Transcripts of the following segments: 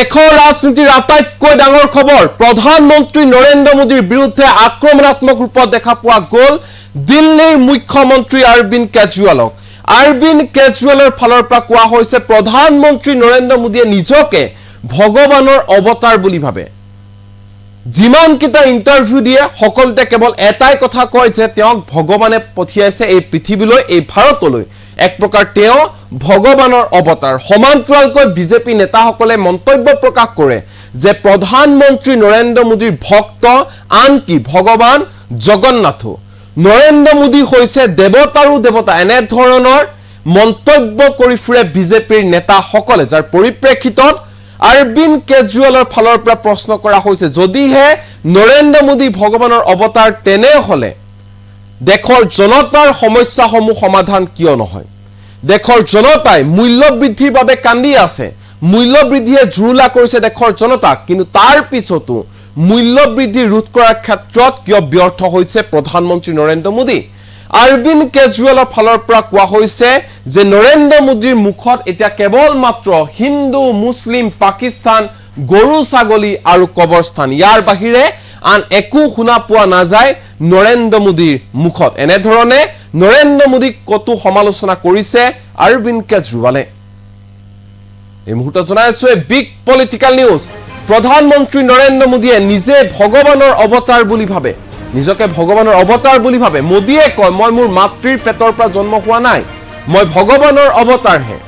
দেশৰ ৰাজনীতিৰ আটাইতকৈ ডাঙৰ খবৰ প্ৰধানমন্ত্ৰী নৰেন্দ্ৰ মোদীৰ বিৰুদ্ধে আক্ৰমণাত্মক ৰূপত দেখা পোৱা গ'ল দিল্লীৰ মুখ্যমন্ত্ৰী অৰবিন্দ কেজৰিৱালক। অৰবিন্দ কেজৰিৱালৰ ফালৰ পৰা কোৱা হৈছে প্ৰধানমন্ত্ৰী নৰেন্দ্ৰ মোদীয়ে নিজকে ভগৱানৰ অৱতাৰ বুলি ভাবে। যিমান কিটা ইন্টাৰভিউ দিয়ে সকলোতে কেৱল এটাই কথা কয় যে তেওঁক ভগৱানে পঠিয়াইছে এই পৃথিৱীলৈ, এই ভাৰতলৈ। এক প্ৰকাৰ তেওঁ ভগৱানৰ অৱতাৰ। সমান্তৰালকৈ বিজেপি নেতাসকলে মন্তব্য প্ৰকাশ কৰে যে প্ৰধানমন্ত্ৰী নৰেন্দ্ৰ মোদীৰ ভক্ত আনকি ভগৱান জগন্নাথো। নৰেন্দ্ৰ মোদী হৈছে দেৱতাৰো দেৱতা, এনে ধৰণৰ মন্তব্য কৰি ফুৰে বিজেপিৰ নেতাসকলে, যাৰ পৰিপ্ৰেক্ষিতত অৰবিন্দ কেজৰিৱালৰ ফালৰ পৰা প্ৰশ্ন কৰা হৈছে যদিহে নৰেন্দ্ৰ মোদী ভগৱানৰ অৱতাৰ তেনেহলে দেশৰ জনতাৰ সমস্যাসমূহ সমাধান কিয় নহয়? দেশৰ জনতাই মূল্য বৃদ্ধিৰ বাবে কান্দি আছে, মূল্য বৃদ্ধিয়ে জুৰুলা কৰিছে দেশৰ জনতাক, কিন্তু তাৰ পিছতো মূল্য বৃদ্ধি ৰোধ কৰাৰ ক্ষেত্ৰত কিয় ব্যৰ্থ হৈছে প্ৰধানমন্ত্ৰী নৰেন্দ্ৰ মোদী? অৰবিন্দ কেজৰিৱালৰ ফালৰ পৰা কোৱা হৈছে যে নৰেন্দ্ৰ মোদীৰ মুখত এতিয়া কেৱল মাত্ৰ হিন্দু, মুছলিম, পাকিস্তান, গৰু ছাগলী আৰু কবৰস্থান, ইয়াৰ বাহিৰে আন একো শুনা পোৱা নাযায় নৰেন্দ্ৰ মোদীৰ মুখত। এনেধৰণে নৰেন্দ্ৰ মোদীক কতো সমালোচনা কৰিছে অৰবিন্দ কেজৰিৱালে। এই মুহূৰ্তত জনাই আছো বিগ পলিটিকেল নিউজ। প্ৰধানমন্ত্ৰী নৰেন্দ্ৰ মোদীয়ে নিজে ভগৱানৰ অৱতাৰ বুলি ভাবে, নিজকে ভগৱানৰ অৱতাৰ বুলি ভাবে। মোদীয়ে কয় মই মোৰ মাতৃৰ পেটৰ পৰা জন্ম হোৱা নাই, মই ভগৱানৰ অৱতাৰহে।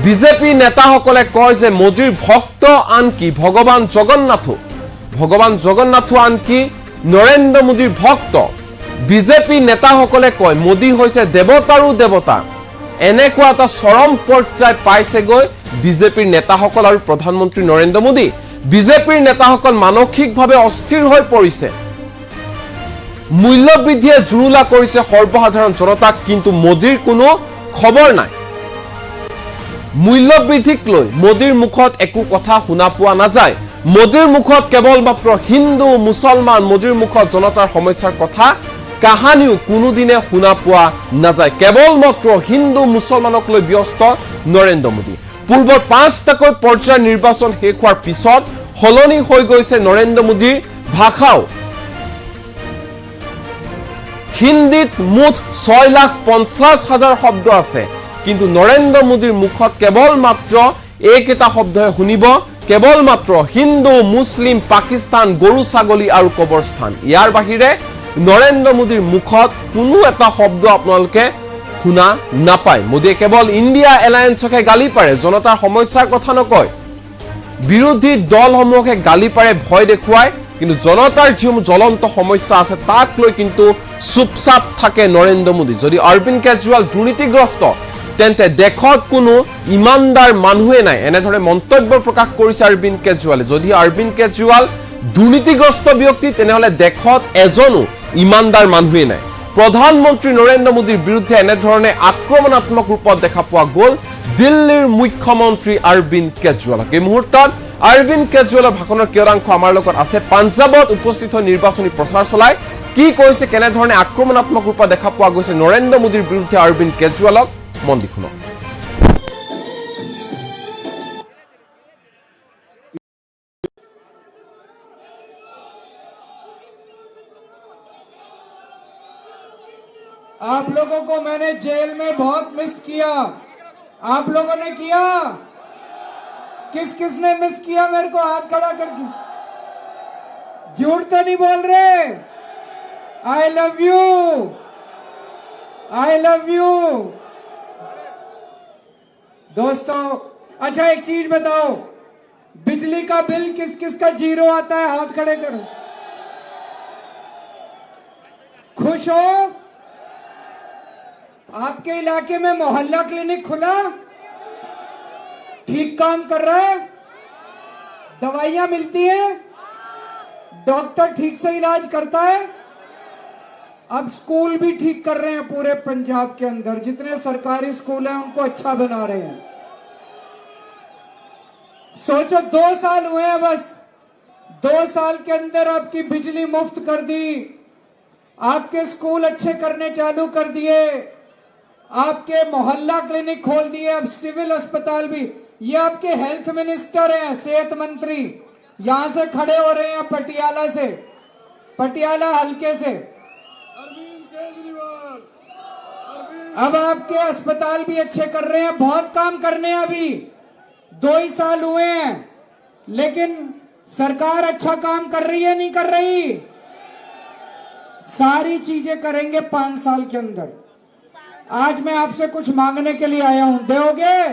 বিজেপি নেতাসকলে কয় যে মোদীৰ ভক্ত আনকি ভগৱান জগন্নাথো, ভগৱান জগন্নাথো আনকি নৰেন্দ্ৰ মোদীৰ ভক্ত। বিজেপি নেতাসকলে কয় মোদী হৈছে দেৱতাৰো দেৱতা। এনেকুৱা এটা চৰম পৰ্যায় পাইছেগৈ বিজেপিৰ নেতাসকল আৰু প্ৰধানমন্ত্ৰী নৰেন্দ্ৰ মোদী। বিজেপিৰ নেতাসকল মানসিকভাৱে অস্থিৰ হৈ পৰিছে। মূল্য বৃদ্ধিয়ে জুৰুলা কৰিছে সৰ্বসাধাৰণ জনতাক, কিন্তু মোদীৰ কোনো খবৰ নাই। মূল্য বৃদ্ধিক লৈ মোদীৰ মুখত একো কথা শুনা পোৱা নাযায়। মোদীৰ মুখত কেৱল মাত্ৰ হিন্দু, মুছলমান, মোদীৰ মুখত জনতাৰ সমস্যাৰ কথা কাহানিও কোনোদিনে শুনা পোৱা নাযায়। কেৱল মাত্ৰ হিন্দু, মুছলমানক লৈ ব্যস্ত নৰেন্দ্ৰ মোদী। পূৰ্বৰ 5টাকৈ পৰ্যায়ৰ নিৰ্বাচন শেষ হোৱাৰ পিছত সলনি হৈ গৈছে নৰেন্দ্ৰ মোদীৰ ভাষাও। হিন্দীত মুঠ 6,50,000 শব্দ আছে, কিন্তু নৰেন্দ্ৰ মোদীৰ মুখত কেৱল মাত্ৰ এইকেইটা শব্দহে শুনিব, কেৱল মাত্ৰ হিন্দু, মুছলিম, পাকিস্তান, গৰু ছাগলী আৰু কবৰস্থান। ইয়াৰ বাহিৰে নৰেন্দ্ৰ মোদীৰ মুখত কোনো এটা শব্দ আপোনালোকে শুনা নাপায়। মোদীয়ে কেৱল ইণ্ডিয়া এলায়েন্সকে গালি পাৰে, জনতাৰ সমস্যাৰ কথা নকয়। বিৰোধী দলসমূহকে গালি পাৰে, ভয় দেখুৱায়, কিন্তু জনতাৰ যিসমূহ জ্বলন্ত সমস্যা আছে তাক লৈ কিন্তু চুপচাপ থাকে নৰেন্দ্ৰ মোদী। যদি অৰবিন্দ কেজৰিৱাল দুৰ্নীতিগ্ৰস্ত তেন্তে দেশত কোনো ইমানদাৰ মানুহে নাই, এনেধৰণে মন্তব্য প্ৰকাশ কৰিছে অৰবিন্দ কেজৰিৱালে। যদি অৰবিন্দ কেজৰিৱাল দুৰ্নীতিগ্ৰস্ত ব্যক্তি তেনেহলে দেশত এজনো ইমানদাৰ মানুহে নাই। প্ৰধানমন্ত্ৰী নৰেন্দ্ৰ মোদীৰ বিৰুদ্ধে এনেধৰণে আক্ৰমণাত্মক ৰূপত দেখা পোৱা গ'ল দিল্লীৰ মুখ্যমন্ত্ৰী অৰবিন্দ কেজৰিৱালক। এই মুহূৰ্তত অৰবিন্দ কেজৰিৱালৰ ভাষণৰ কিয়দাংশ আমাৰ লগত আছে। পাঞ্জাৱত উপস্থিত হৈ নিৰ্বাচনী প্ৰচাৰ চলাই কি কৈছে, কেনেধৰণে আক্ৰমণাত্মক ৰূপত দেখা পোৱা গৈছে নৰেন্দ্ৰ মোদীৰ বিৰুদ্ধে অৰবিন্দ কেজৰিৱালক, মন দি শুনক। आप लोगों को मैंने जेल में बहुत मिस किया। आप लोगों ने किया? किस किस ने मिस किया? मेरे को हाथ खड़ा करके झूठ तो नहीं बोल रहे? I love you, I love you दोस्तों। अच्छा एक चीज बताओ, बिजली का बिल किस किस का 0 आता है? हाथ खड़े करो। खुश हो? आपके इलाके में मोहल्ला क्लिनिक खुला, ठीक काम कर रहा है, दवाइयां मिलती हैं, डॉक्टर ठीक से इलाज करता है। अब स्कूल भी ठीक कर रहे हैं पूरे पंजाब के अंदर, जितने सरकारी स्कूल हैं उनको अच्छा बना रहे हैं। सोचो 2 साल हुए हैं बस, 2 साल के अंदर आपकी बिजली मुफ्त कर दी, आपके स्कूल अच्छे करने चालू कर दिए, आपके मोहल्ला क्लिनिक खोल दिए, अब सिविल अस्पताल भी। ये आपके हेल्थ मिनिस्टर हैं, सेहत मंत्री, यहां से खड़े हो रहे हैं पटियाला से, पटियाला हल्के से। अरविंद केजरीवाल। अब आपके अस्पताल भी अच्छे कर रहे हैं, बहुत काम करने हैं, अभी 2 ही साल हुए हैं, लेकिन सरकार अच्छा काम कर रही है, नहीं कर रही? सारी चीजें करेंगे 5 साल के अंदर। आज मैं आपसे कुछ मांगने के लिए आया हूं, दोगे?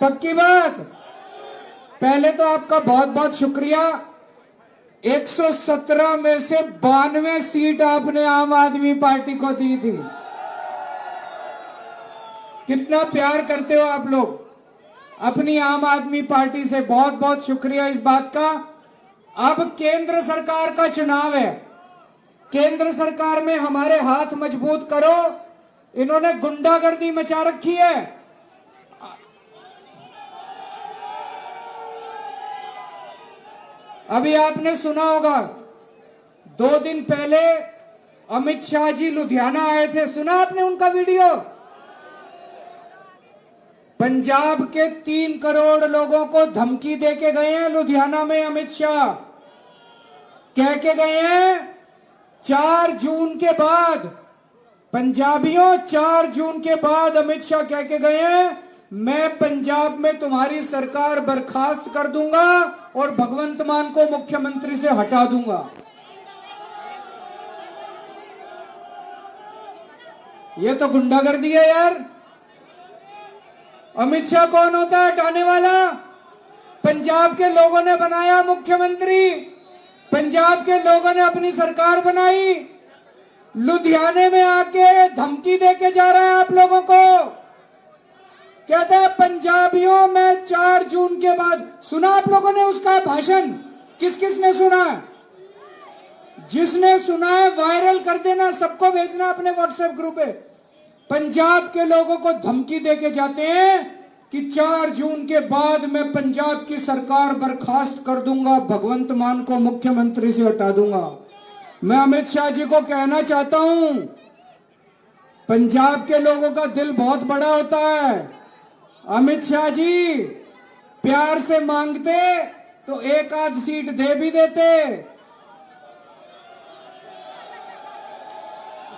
पक्की बात? पहले तो आपका बहुत बहुत शुक्रिया। 117 में से 92 सीट आपने आम आदमी पार्टी को दी थी। कितना प्यार करते हो आप लोग अपनी आम आदमी पार्टी से, बहुत बहुत शुक्रिया इस बात का। अब केंद्र सरकार का चुनाव है, केंद्र सरकार में हमारे हाथ मजबूत करो। इन्होंने गुंडागर्दी मचा रखी है। अभी आपने सुना होगा 2 दिन पहले अमित शाह जी लुधियाना आए थे, सुना आपने उनका वीडियो? पंजाब के 3 करोड़ लोगों को धमकी देके गए हैं लुधियाना में अमित शाह। कह के गए हैं 4 जून के बाद, पंजाबियों 4 जून के बाद अमित शाह कह के गए हैं मैं पंजाब में तुम्हारी सरकार बर्खास्त कर दूंगा और भगवंत मान को मुख्यमंत्री से हटा दूंगा। ये तो गुंडागर्दी है यार। अमित शाह कौन होता है हटाने वाला? पंजाब के लोगों ने बनाया मुख्यमंत्री, पंजाब के लोगों ने अपनी सरकार बनाई, लुधियाने में आके धमकी देके जा रहा है आप लोगों को। कहता है पंजाबियों में 4 जून के बाद। सुना आप लोगों ने उसका भाषण? किस किस ने सुना है? जिसने सुना है वायरल कर देना, सबको भेजना अपने व्हाट्सएप ग्रुप पे। पंजाब के लोगों को धमकी देके जाते हैं कि 4 जून के बाद मैं पंजाब की सरकार बर्खास्त कर दूंगा, भगवंत मान को मुख्यमंत्री से हटा दूंगा। मैं अमित शाह जी को कहना चाहता हूं, पंजाब के लोगों का दिल बहुत बड़ा होता है। अमित शाह जी प्यार से मांगते तो 1 आध सीट दे भी देते,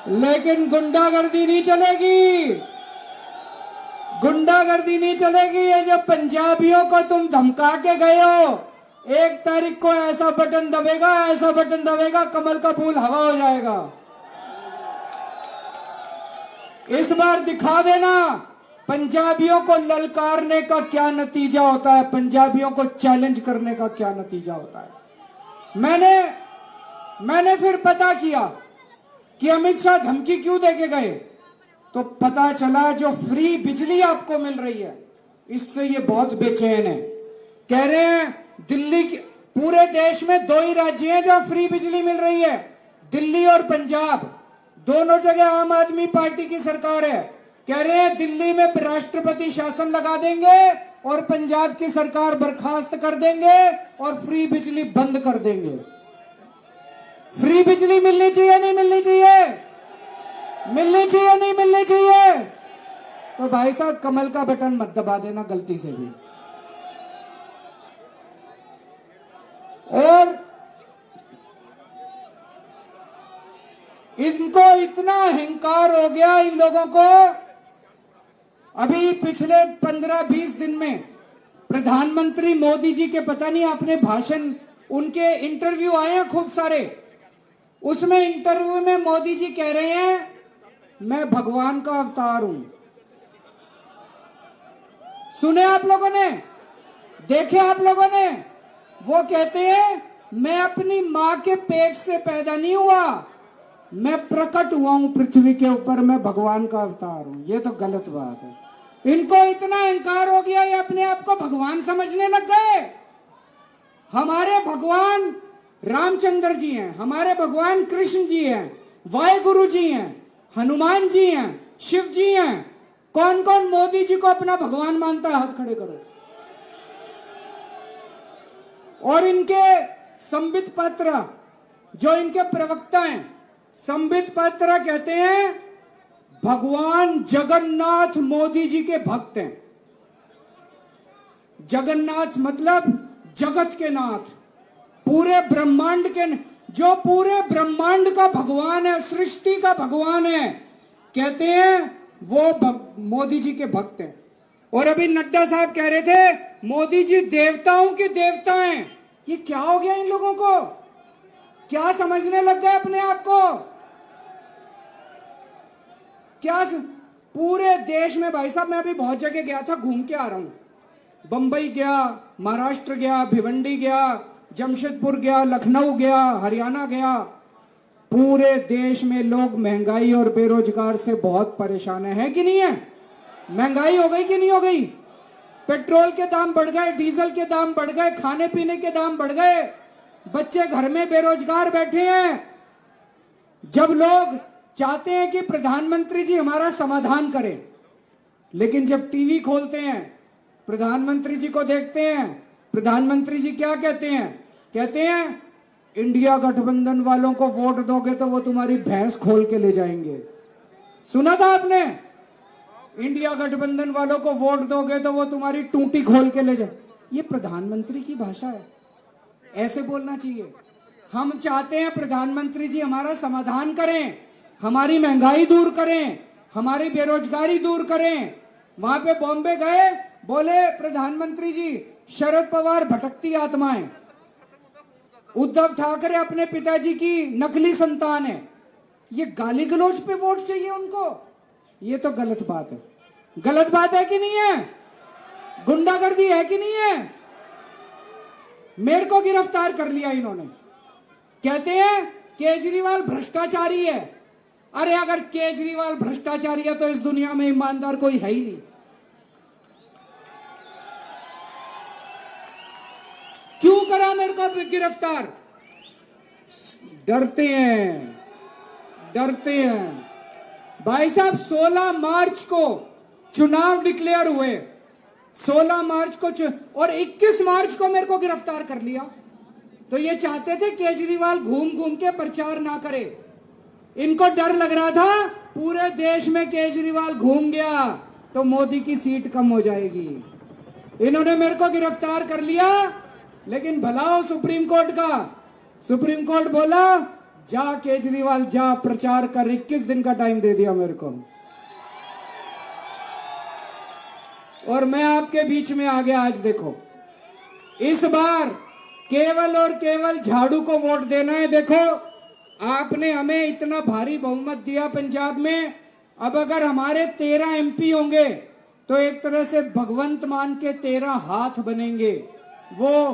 लेकिन गुंडागर्दी नहीं चलेगी, गुंडागर्दी नहीं चलेगी। ये जब पंजाबियों को तुम धमका के गए हो, 1 तारीख को ऐसा बटन दबेगा, ऐसा बटन दबेगा, कमल का फूल हवा हो जाएगा। इस बार दिखा देना पंजाबियों को ललकारने का क्या नतीजा होता है, पंजाबियों को चैलेंज करने का क्या नतीजा होता है। मैंने फिर पता किया कि अमित शाह धमकी क्यों देके गए, तो पता चला जो फ्री बिजली आपको मिल रही है इससे ये बहुत बेचैन है। कह रहे हैं दिल्ली के, पूरे देश में 2 ही राज्य हैं जहां फ्री बिजली मिल रही है, दिल्ली और पंजाब। दोनों जगह आम आदमी पार्टी की सरकार है। कह रहे हैं दिल्ली में राष्ट्रपति शासन लगा देंगे और पंजाब की सरकार बर्खास्त कर देंगे और फ्री बिजली बंद कर देंगे। फ्री बिजली मिलनी चाहिए नहीं मिलनी चाहिए? मिलनी चाहिए नहीं मिलनी चाहिए? तो भाई साहब कमल का बटन मत दबा देना गलती से भी। और इनको इतना अहंकार हो गया इन लोगों को। अभी पिछले 15-20 दिन में प्रधानमंत्री मोदी जी के, पता नहीं आपने भाषण, उनके इंटरव्यू आए हैं खूब सारे। उसमें इंटरव्यू में मोदी जी कह रहे हैं मैं भगवान का अवतार हूं। सुने आप लोगों ने? देखे आप लोगों ने? वो कहते हैं मैं अपनी मां के पेट से पैदा नहीं हुआ, मैं प्रकट हुआ हूं पृथ्वी के ऊपर, मैं भगवान का अवतार हूं। ये तो गलत बात है। इनको इतना अहंकार हो गया, ये अपने आप को भगवान समझने लग गए। हमारे भगवान रामचंद्र जी हैं, हमारे भगवान कृष्ण जी हैं, वाहिगुरु जी हैं, हनुमान जी हैं, शिव जी हैं। कौन कौन मोदी जी को अपना भगवान मानता है? हाथ खड़े करो। और इनके संबित पात्रा, जो इनके प्रवक्ता हैं, संबित पात्रा कहते हैं भगवान जगन्नाथ मोदी जी के भक्त हैं। जगन्नाथ मतलब जगत के नाथ, पूरे ब्रह्मांड के, जो पूरे ब्रह्मांड का भगवान है, सृष्टि का भगवान है, कहते हैं वो मोदी जी के भक्त हैं। और अभी नड्डा साहब कह रहे थे मोदी जी देवताओं के देवता हैं। ये क्या हो गया इन लोगों को? क्या समझने लग गए अपने आप को? पूरे देश में भाई साहब, मैं अभी बहुत जगह गया था, घूम के आ रहा हूं। बंबई गया, महाराष्ट्र गया, भिवंडी गया, जमशेदपुर गया, लखनऊ गया, हरियाणा गया। पूरे देश में लोग महंगाई और बेरोजगार से बहुत परेशान है कि नहीं है? महंगाई हो गई कि नहीं हो गई? पेट्रोल के दाम बढ़ गए, डीजल के दाम बढ़ गए, खाने पीने के दाम बढ़ गए, बच्चे घर में बेरोजगार बैठे हैं। जब लोग चाहते हैं कि प्रधानमंत्री जी हमारा समाधान करें, लेकिन जब टीवी खोलते हैं, प्रधानमंत्री जी को देखते हैं, प्रधानमंत्री जी क्या कहते हैं? कहते हैं इंडिया गठबंधन वालों को वोट दोगे तो वो तुम्हारी भैंस खोल के ले जाएंगे। सुना था आपने? इंडिया गठबंधन वालों को वोट दोगे तो वो तुम्हारी टूटी खोल के ले जाए। ये प्रधानमंत्री की भाषा है, ऐसे बोलना चाहिए। हम चाहते हैं प्रधानमंत्री जी हमारा समाधान करें, हमारी महंगाई दूर करें, हमारी बेरोजगारी दूर करें। वहां पे बॉम्बे गए, बोले प्रधानमंत्री जी शरद पवार भटकती आत्माएं, उद्धव ठाकरे अपने पिताजी की नकली संतान है। ये गाली गलौज पे वोट चाहिए उनको? ये तो गलत बात है। गलत बात है कि नहीं है? गुंडागर्दी है कि नहीं है? मेरे को गिरफ्तार कर लिया इन्होंने, कहते हैं केजरीवाल भ्रष्टाचारी है। अरे अगर केजरीवाल भ्रष्टाचारी है तो इस दुनिया में ईमानदार कोई है ही नहीं। क्यों करा मेरे को गिरफ्तार? डरते हैं, डरते हैं। भाई साहब 16 मार्च को चुनाव डिक्लेयर हुए, 16 मार्च को और 21 मार्च को मेरे को गिरफ्तार कर लिया। तो ये चाहते थे केजरीवाल घूम घूम के प्रचार ना करे। इनको डर लग रहा था पूरे देश में केजरीवाल घूम गया तो मोदी की सीट कम हो जाएगी। इन्होंने मेरे को गिरफ्तार कर लिया, लेकिन भला हो सुप्रीम कोर्ट का। सुप्रीम कोर्ट बोला जा केजरीवाल जा प्रचार कर, 21 दिन का टाइम दे दिया मेरे को। और मैं आपके बीच में आ गया। आज देखो, इस बार केवल और केवल झाड़ू को वोट देना है। देखो आपने हमें इतना भारी बहुमत दिया पंजाब में, अब अगर हमारे 13 एमपी होंगे तो एक तरह से भगवंत मान के 13 हाथ बनेंगे। वो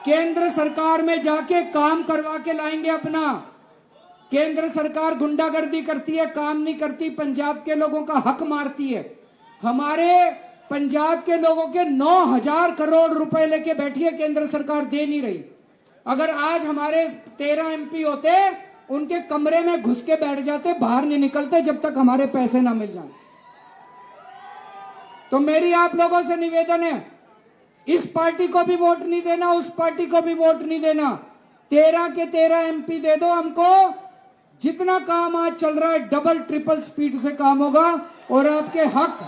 केंद्र सरकार में जाके काम करवा के लाएंगे अपना। केंद्र सरकार गुंडागर्दी करती है, काम नहीं करती, पंजाब के लोगों का हक मारती है। हमारे पंजाब के लोगों के 9,000 करोड़ रुपए लेके बैठी है केंद्र सरकार, दे नहीं रही। अगर आज हमारे 13 एमपी होते, उनके कमरे में घुस के बैठ जाते, बाहर नहीं निकलते जब तक हमारे पैसे ना मिल जाए। तो मेरी आप लोगों से निवेदन है, इस पार्टी को भी वोट नहीं देना, उस पार्टी को भी वोट नहीं देना। 13 के 13 एमपी दे दो हमको। जितना काम आज चल रहा है डबल ट्रिपल स्पीड से काम होगा और आपके हक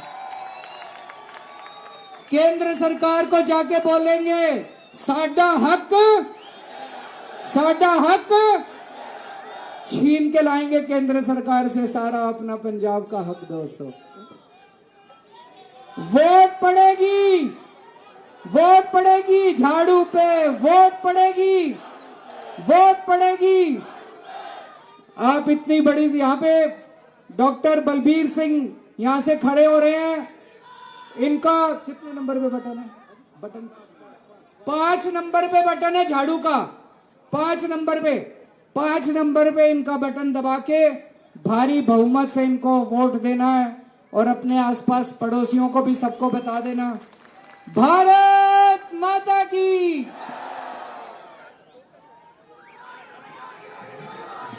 केंद्र सरकार को जाके बोलेंगे साडा हक छीन के लाएंगे केंद्र सरकार से सारा अपना पंजाब का हक। दोस्तों वोट पड़ेगी झाड़ू पे, वोट पड़ेगी। आप इतनी बड़ी यहाँ पे डॉक्टर बलबीर सिंह यहां से खड़े हो रहे हैं। इनका कितने नंबर पे बटन है? बटन 5 नंबर पे बटन है झाड़ू का। 5 नंबर पे इनका बटन दबा के भारी बहुमत से इनको वोट देना है और अपने आसपास पड़ोसियों को भी सबको बता देना भारत माता की।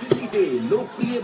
दिल्ली के लोकप्रिय